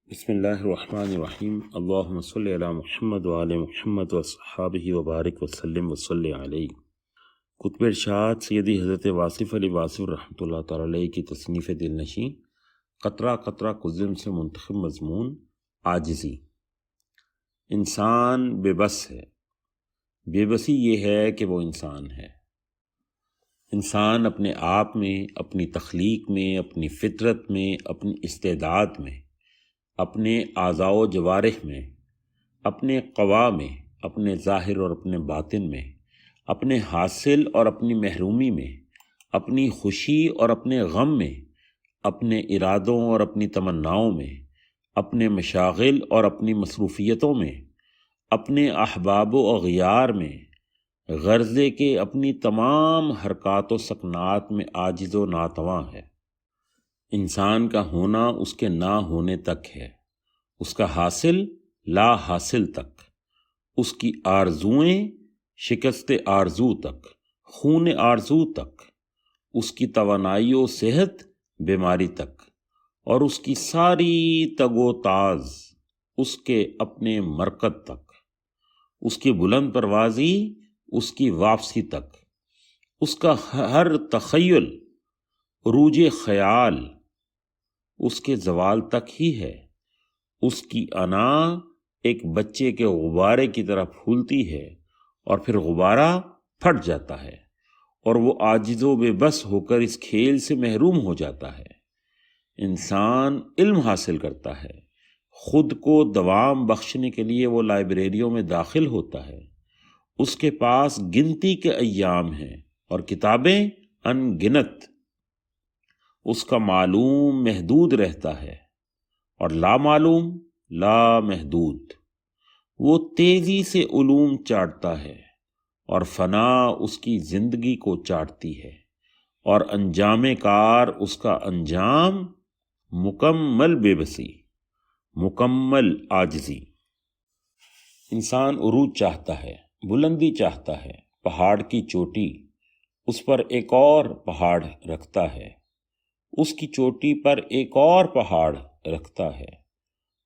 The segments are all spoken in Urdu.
بسم اللہ الرحمن الرحیم اللہم صلی علی محمد وآل محمد وصحابہ وبارک وسلم وصلی علیہ۔ کتب ارشاد سیدی حضرت واصف علی واصف رحمۃ اللہ تعالی علیہ کی تصنیف دل نشین قطرہ قطرہ قزم سے منتخب مضمون عاجزی۔ انسان بے بس ہے، بے بسی یہ ہے کہ وہ انسان ہے۔ انسان اپنے آپ میں، اپنی تخلیق میں، اپنی فطرت میں، اپنی استعداد میں، اپنے اعضاء و جوارح میں، اپنے قوا میں، اپنے ظاہر اور اپنے باطن میں، اپنے حاصل اور اپنی محرومی میں، اپنی خوشی اور اپنے غم میں، اپنے ارادوں اور اپنی تمناؤں میں، اپنے مشاغل اور اپنی مصروفیتوں میں، اپنے احباب و اغیار میں، غرضے کے اپنی تمام حرکات و سکنات میں عاجز و ناتواں ہے۔ انسان کا ہونا اس کے نہ ہونے تک ہے، اس کا حاصل لا حاصل تک، اس کی آرزوئیں شکست آرزو تک، خون آرزو تک، اس کی توانائی و صحت بیماری تک، اور اس کی ساری تگ و تاز اس کے اپنے مرکز تک، اس کی بلند پروازی اس کی واپسی تک، اس کا ہر تخیل عروج خیال اس کے زوال تک ہی ہے۔ اس کی انا ایک بچے کے غبارے کی طرح پھولتی ہے اور پھر غبارہ پھٹ جاتا ہے اور وہ عاجز و بے بس ہو کر اس کھیل سے محروم ہو جاتا ہے۔ انسان علم حاصل کرتا ہے، خود کو دوام بخشنے کے لیے وہ لائبریریوں میں داخل ہوتا ہے، اس کے پاس گنتی کے ایام ہیں اور کتابیں ان گنت، اس کا معلوم محدود رہتا ہے اور لامعلوم لامحدود۔ وہ تیزی سے علوم چاٹتا ہے اور فنا اس کی زندگی کو چاٹتی ہے، اور انجام کار اس کا انجام مکمل بے بسی، مکمل عاجزی۔ انسان عروج چاہتا ہے، بلندی چاہتا ہے، پہاڑ کی چوٹی، اس پر ایک اور پہاڑ رکھتا ہے، اس کی چوٹی پر ایک اور پہاڑ رکھتا ہے،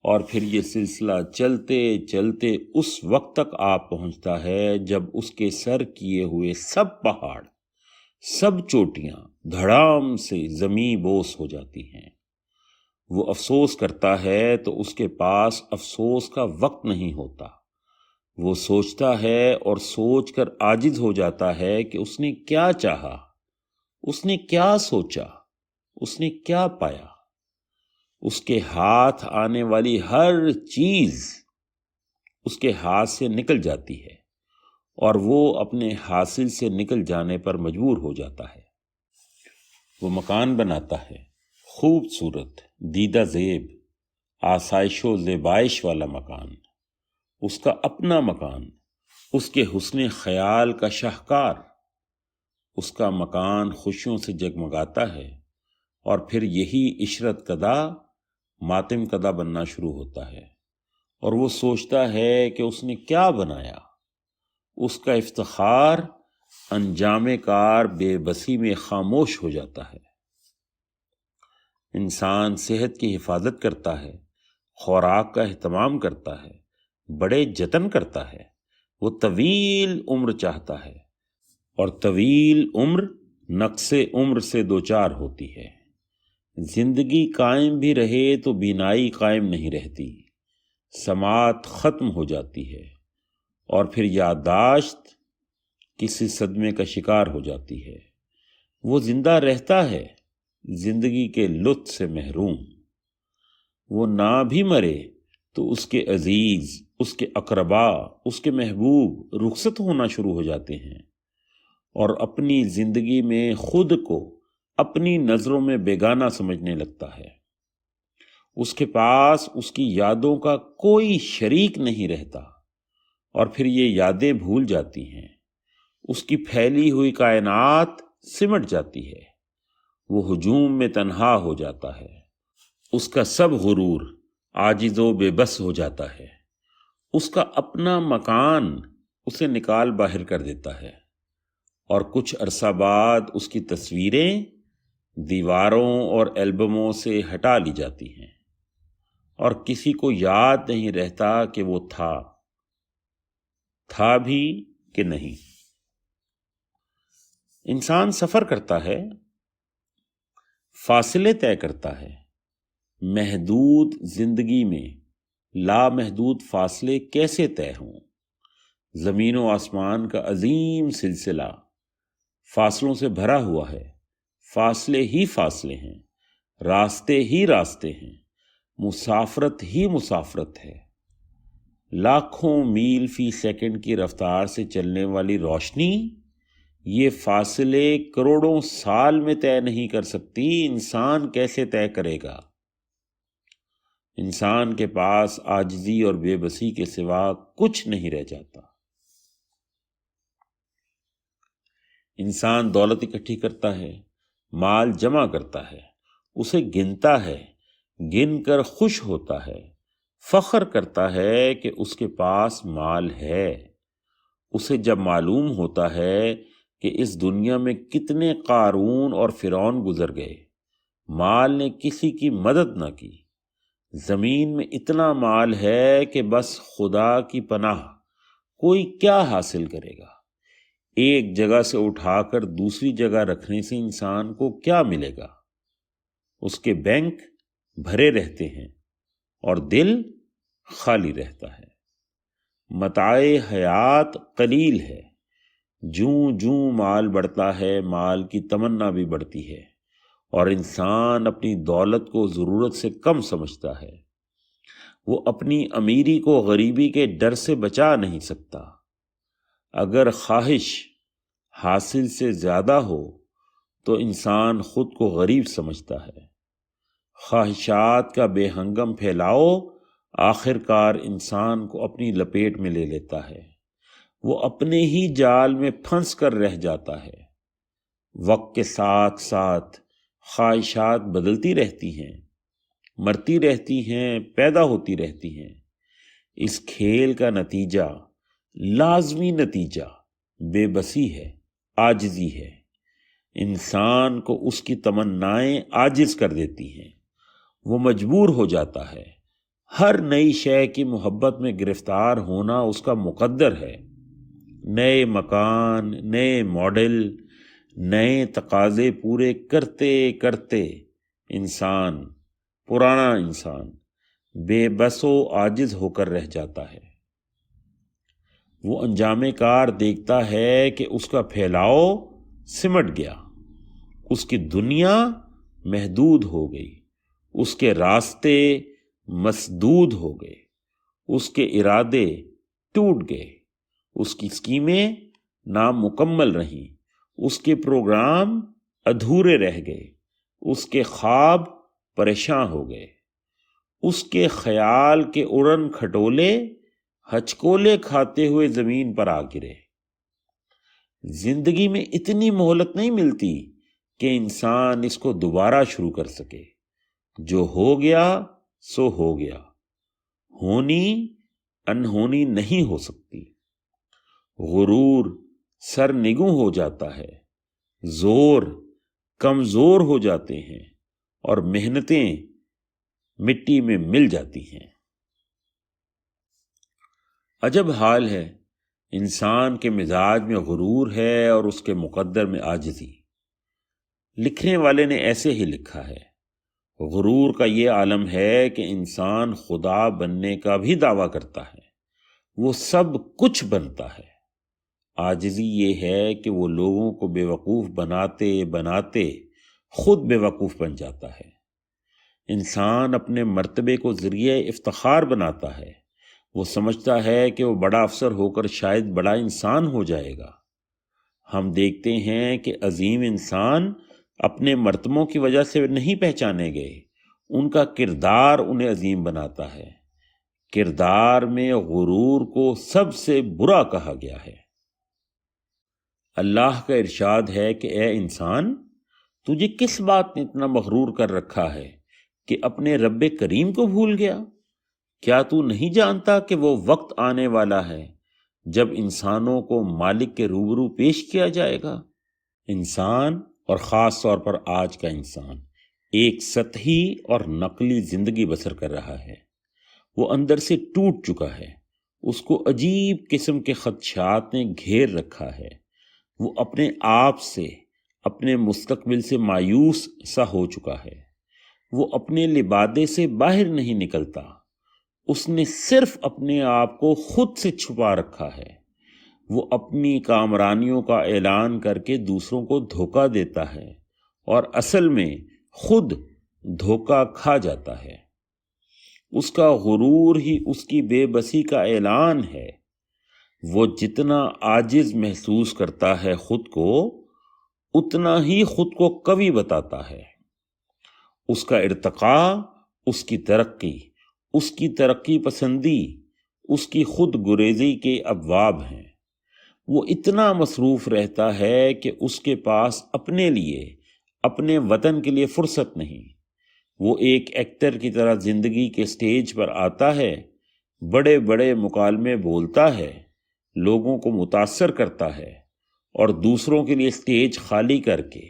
اور پھر یہ سلسلہ چلتے چلتے اس وقت تک آ پہنچتا ہے جب اس کے سر کیے ہوئے سب پہاڑ، سب چوٹیاں دھڑام سے زمیں بوس ہو جاتی ہیں۔ وہ افسوس کرتا ہے تو اس کے پاس افسوس کا وقت نہیں ہوتا۔ وہ سوچتا ہے اور سوچ کر عاجز ہو جاتا ہے کہ اس نے کیا چاہا، اس نے کیا سوچا، اس نے کیا پایا۔ اس کے ہاتھ آنے والی ہر چیز اس کے ہاتھ سے نکل جاتی ہے اور وہ اپنے حاصل سے نکل جانے پر مجبور ہو جاتا ہے۔ وہ مکان بناتا ہے، خوبصورت، دیدہ زیب، آسائش و زیبائش والا مکان، اس کا اپنا مکان، اس کے حسن خیال کا شاہکار۔ اس کا مکان خوشیوں سے جگمگاتا ہے اور پھر یہی عشرت کدہ ماتم کدہ بننا شروع ہوتا ہے، اور وہ سوچتا ہے کہ اس نے کیا بنایا۔ اس کا افتخار انجام کار بے بسی میں خاموش ہو جاتا ہے۔ انسان صحت کی حفاظت کرتا ہے، خوراک کا اہتمام کرتا ہے، بڑے جتن کرتا ہے۔ وہ طویل عمر چاہتا ہے، اور طویل عمر نقص عمر سے دوچار ہوتی ہے۔ زندگی قائم بھی رہے تو بینائی قائم نہیں رہتی، سماعت ختم ہو جاتی ہے، اور پھر یادداشت کسی صدمے کا شکار ہو جاتی ہے۔ وہ زندہ رہتا ہے، زندگی کے لطف سے محروم۔ وہ نہ بھی مرے تو اس کے عزیز، اس کے اقربا، اس کے محبوب رخصت ہونا شروع ہو جاتے ہیں، اور اپنی زندگی میں خود کو اپنی نظروں میں بیگانہ سمجھنے لگتا ہے۔ اس کے پاس اس کی یادوں کا کوئی شریک نہیں رہتا، اور پھر یہ یادیں بھول جاتی ہیں۔ اس کی پھیلی ہوئی کائنات سمٹ جاتی ہے، وہ ہجوم میں تنہا ہو جاتا ہے۔ اس کا سب غرور عاجز و بے بس ہو جاتا ہے۔ اس کا اپنا مکان اسے نکال باہر کر دیتا ہے، اور کچھ عرصہ بعد اس کی تصویریں دیواروں اور البموں سے ہٹا لی جاتی ہیں، اور کسی کو یاد نہیں رہتا کہ وہ تھا بھی کہ نہیں۔ انسان سفر کرتا ہے، فاصلے طے کرتا ہے۔ محدود زندگی میں لامحدود فاصلے کیسے طے ہوں؟ زمین و آسمان کا عظیم سلسلہ فاصلوں سے بھرا ہوا ہے۔ فاصلے ہی فاصلے ہیں، راستے ہی راستے ہیں، مسافرت ہی مسافرت ہے۔ لاکھوں میل فی سیکنڈ کی رفتار سے چلنے والی روشنی یہ فاصلے کروڑوں سال میں طے نہیں کر سکتی، انسان کیسے طے کرے گا؟ انسان کے پاس عاجزی اور بے بسی کے سوا کچھ نہیں رہ جاتا۔ انسان دولت اکٹھی کرتا ہے، مال جمع کرتا ہے، اسے گنتا ہے، گن کر خوش ہوتا ہے، فخر کرتا ہے کہ اس کے پاس مال ہے۔ اسے جب معلوم ہوتا ہے کہ اس دنیا میں کتنے قارون اور فرعون گزر گئے، مال نے کسی کی مدد نہ کی، زمین میں اتنا مال ہے کہ بس خدا کی پناہ کوئی کیا حاصل کرے گا؟ ایک جگہ سے اٹھا کر دوسری جگہ رکھنے سے انسان کو کیا ملے گا؟ اس کے بینک بھرے رہتے ہیں اور دل خالی رہتا ہے۔ متاع حیات قلیل ہے، جوں جوں مال بڑھتا ہے مال کی تمنا بھی بڑھتی ہے، اور انسان اپنی دولت کو ضرورت سے کم سمجھتا ہے۔ وہ اپنی امیری کو غریبی کے ڈر سے بچا نہیں سکتا۔ اگر خواہش حاصل سے زیادہ ہو تو انسان خود کو غریب سمجھتا ہے۔ خواہشات کا بے ہنگم پھیلاؤ آخر کار انسان کو اپنی لپیٹ میں لے لیتا ہے، وہ اپنے ہی جال میں پھنس کر رہ جاتا ہے۔ وقت کے ساتھ ساتھ خواہشات بدلتی رہتی ہیں، مرتی رہتی ہیں، پیدا ہوتی رہتی ہیں۔ اس کھیل کا نتیجہ، لازمی نتیجہ، بے بسی ہے، عاجزی ہے۔ انسان کو اس کی تمنائیں عاجز کر دیتی ہیں، وہ مجبور ہو جاتا ہے۔ ہر نئی شے کی محبت میں گرفتار ہونا اس کا مقدر ہے۔ نئے مکان، نئے ماڈل، نئے تقاضے پورے کرتے کرتے پرانا انسان بے بس و عاجز ہو کر رہ جاتا ہے۔ وہ انجام کار دیکھتا ہے کہ اس کا پھیلاؤ سمٹ گیا، اس کی دنیا محدود ہو گئی، اس کے راستے مسدود ہو گئے، اس کے ارادے ٹوٹ گئے، اس کی اسکیمیں نامکمل رہیں، اس کے پروگرام ادھورے رہ گئے، اس کے خواب پریشان ہو گئے، اس کے خیال کے اڑن کھٹولے ہچکولے کھاتے ہوئے زمین پر آ گرے۔ زندگی میں اتنی مہلت نہیں ملتی کہ انسان اس کو دوبارہ شروع کر سکے۔ جو ہو گیا سو ہو گیا، ہونی انہونی نہیں ہو سکتی۔ غرور سرنگوں ہو جاتا ہے، زور کمزور ہو جاتے ہیں، اور محنتیں مٹی میں مل جاتی ہیں۔ عجب حال ہے، انسان کے مزاج میں غرور ہے اور اس کے مقدر میں عاجزی۔ لکھنے والے نے ایسے ہی لکھا ہے، غرور کا یہ عالم ہے کہ انسان خدا بننے کا بھی دعویٰ کرتا ہے، وہ سب کچھ بنتا ہے۔ عاجزی یہ ہے کہ وہ لوگوں کو بیوقوف بناتے بناتے خود بیوقوف بن جاتا ہے۔ انسان اپنے مرتبے کو ذریعہ افتخار بناتا ہے، وہ سمجھتا ہے کہ وہ بڑا افسر ہو کر شاید بڑا انسان ہو جائے گا۔ ہم دیکھتے ہیں کہ عظیم انسان اپنے مرتبوں کی وجہ سے نہیں پہچانے گئے، ان کا کردار انہیں عظیم بناتا ہے۔ کردار میں غرور کو سب سے برا کہا گیا ہے۔ اللہ کا ارشاد ہے کہ اے انسان، تجھے کس بات نے اتنا مغرور کر رکھا ہے کہ اپنے رب کریم کو بھول گیا؟ کیا تو نہیں جانتا کہ وہ وقت آنے والا ہے جب انسانوں کو مالک کے روبرو پیش کیا جائے گا؟ انسان، اور خاص طور پر آج کا انسان، ایک سطحی اور نقلی زندگی بسر کر رہا ہے۔ وہ اندر سے ٹوٹ چکا ہے، اس کو عجیب قسم کے خدشات نے گھیر رکھا ہے، وہ اپنے آپ سے، اپنے مستقبل سے مایوس سا ہو چکا ہے، وہ اپنے لبادے سے باہر نہیں نکلتا، اس نے صرف اپنے آپ کو خود سے چھپا رکھا ہے، وہ اپنی کامرانیوں کا اعلان کر کے دوسروں کو دھوکہ دیتا ہے اور اصل میں خود دھوکہ کھا جاتا ہے۔ اس کا غرور ہی اس کی بے بسی کا اعلان ہے، وہ جتنا عاجز محسوس کرتا ہے خود کو، اتنا ہی خود کو قوی بتاتا ہے۔ اس کا ارتقاء، اس کی ترقی پسندی، اس کی خود گریزی کے ابواب ہیں۔ وہ اتنا مصروف رہتا ہے کہ اس کے پاس اپنے لیے، اپنے وطن کے لیے فرصت نہیں۔ وہ ایک ایکٹر کی طرح زندگی کے سٹیج پر آتا ہے، بڑے بڑے مکالمے بولتا ہے، لوگوں کو متاثر کرتا ہے اور دوسروں کے لیے سٹیج خالی کر کے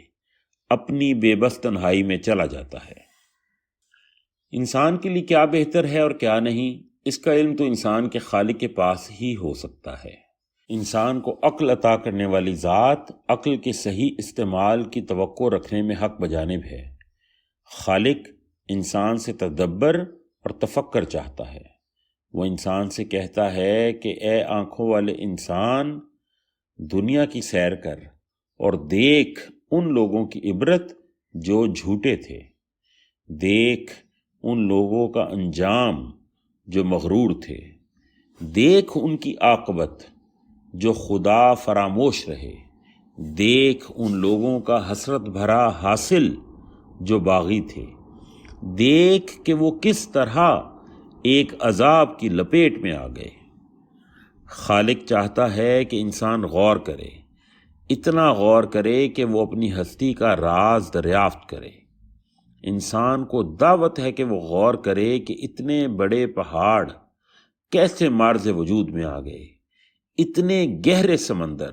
اپنی بے بس تنہائی میں چلا جاتا ہے۔ انسان کے لیے کیا بہتر ہے اور کیا نہیں، اس کا علم تو انسان کے خالق کے پاس ہی ہو سکتا ہے۔ انسان کو عقل عطا کرنے والی ذات عقل کے صحیح استعمال کی توقع رکھنے میں حق بجانب ہے۔ خالق انسان سے تدبر اور تفکر چاہتا ہے۔ وہ انسان سے کہتا ہے کہ اے آنکھوں والے انسان، دنیا کی سیر کر اور دیکھ ان لوگوں کی عبرت جو جھوٹے تھے، دیکھ ان لوگوں کا انجام جو مغرور تھے، دیکھ ان کی عاقبت جو خدا فراموش رہے، دیکھ ان لوگوں کا حسرت بھرا حاصل جو باغی تھے، دیکھ کہ وہ کس طرح ایک عذاب کی لپیٹ میں آ گئے۔ خالق چاہتا ہے کہ انسان غور کرے، اتنا غور کرے کہ وہ اپنی ہستی کا راز دریافت کرے۔ انسان کو دعوت ہے کہ وہ غور کرے کہ اتنے بڑے پہاڑ کیسے معرض وجود میں آ گئے، اتنے گہرے سمندر،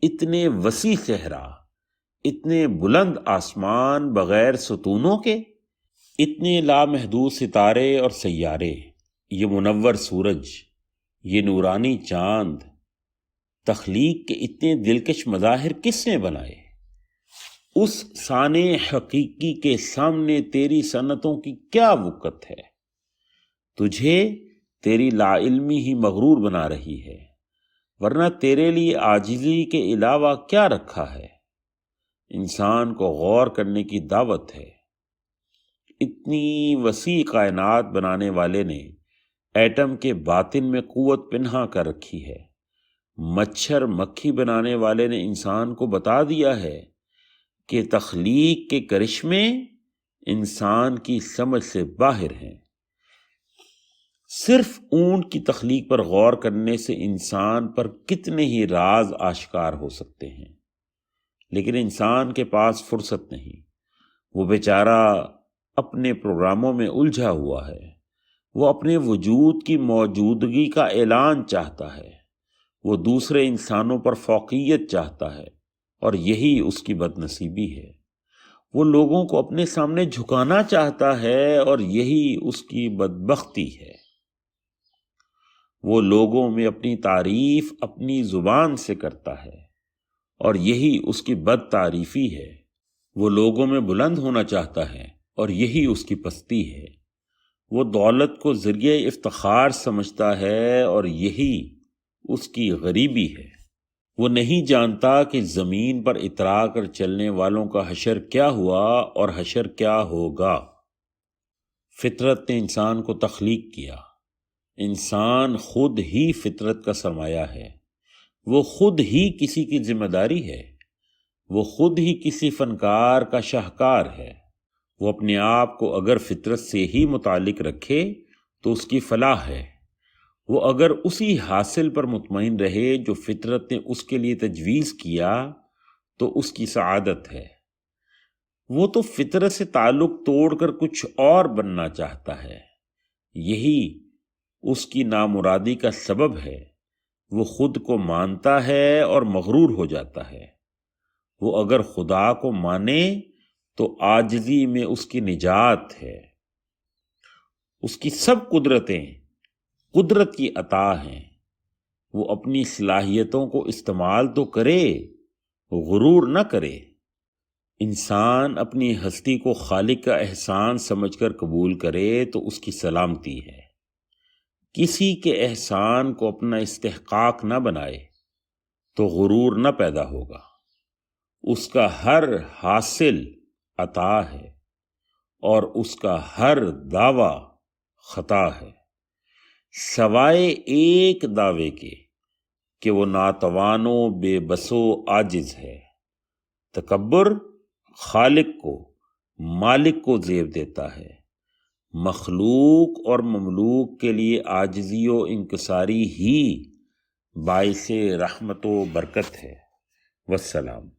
اتنے وسیع صحرا، اتنے بلند آسمان بغیر ستونوں کے، اتنے لامحدود ستارے اور سیارے، یہ منور سورج، یہ نورانی چاند، تخلیق کے اتنے دلکش مظاہر کس نے بنائے؟ اس صانع حقیقی کے سامنے تیری صنعتوں کی کیا وقت ہے؟ تجھے تیری لا علمی ہی مغرور بنا رہی ہے، ورنہ تیرے لیے عاجزی کے علاوہ کیا رکھا ہے؟ انسان کو غور کرنے کی دعوت ہے۔ اتنی وسیع کائنات بنانے والے نے ایٹم کے باطن میں قوت پنہا کر رکھی ہے۔ مچھر مکھی بنانے والے نے انسان کو بتا دیا ہے کہ تخلیق کے کرشمے انسان کی سمجھ سے باہر ہیں۔ صرف اونٹ کی تخلیق پر غور کرنے سے انسان پر کتنے ہی راز آشکار ہو سکتے ہیں، لیکن انسان کے پاس فرصت نہیں۔ وہ بیچارہ اپنے پروگراموں میں الجھا ہوا ہے، وہ اپنے وجود کی موجودگی کا اعلان چاہتا ہے، وہ دوسرے انسانوں پر فوقیت چاہتا ہے، اور یہی اس کی بد نصیبی ہے۔ وہ لوگوں کو اپنے سامنے جھکانا چاہتا ہے، اور یہی اس کی بدبختی ہے۔ وہ لوگوں میں اپنی تعریف اپنی زبان سے کرتا ہے، اور یہی اس کی بد تعریفی ہے۔ وہ لوگوں میں بلند ہونا چاہتا ہے، اور یہی اس کی پستی ہے۔ وہ دولت کو ذریعہ افتخار سمجھتا ہے، اور یہی اس کی غریبی ہے۔ وہ نہیں جانتا کہ زمین پر اترا کر چلنے والوں کا حشر کیا ہوا اور حشر کیا ہوگا۔ فطرت نے انسان کو تخلیق کیا۔ انسان خود ہی فطرت کا سرمایہ ہے، وہ خود ہی کسی کی ذمہ داری ہے، وہ خود ہی کسی فنکار کا شاہکار ہے۔ وہ اپنے آپ کو اگر فطرت سے ہی متعلق رکھے تو اس کی فلاح ہے، وہ اگر اسی حاصل پر مطمئن رہے جو فطرت نے اس کے لیے تجویز کیا تو اس کی سعادت ہے۔ وہ تو فطرت سے تعلق توڑ کر کچھ اور بننا چاہتا ہے، یہی اس کی نامرادی کا سبب ہے۔ وہ خود کو مانتا ہے اور مغرور ہو جاتا ہے۔ وہ اگر خدا کو مانے تو عاجزی میں اس کی نجات ہے۔ اس کی سب قدرتیں قدرت کی عطا ہیں، وہ اپنی صلاحیتوں کو استعمال تو کرے، غرور نہ کرے۔ انسان اپنی ہستی کو خالق کا احسان سمجھ کر قبول کرے تو اس کی سلامتی ہے۔ کسی کے احسان کو اپنا استحقاق نہ بنائے تو غرور نہ پیدا ہوگا۔ اس کا ہر حاصل عطا ہے اور اس کا ہر دعویٰ خطا ہے، سوائے ایک دعوے کے کہ وہ ناتوان و بے بس و عاجز ہے۔ تکبر خالق کو، مالک کو زیب دیتا ہے، مخلوق اور مملوک کے لیے عاجزی و انکساری ہی باعث رحمت و برکت ہے۔ والسلام۔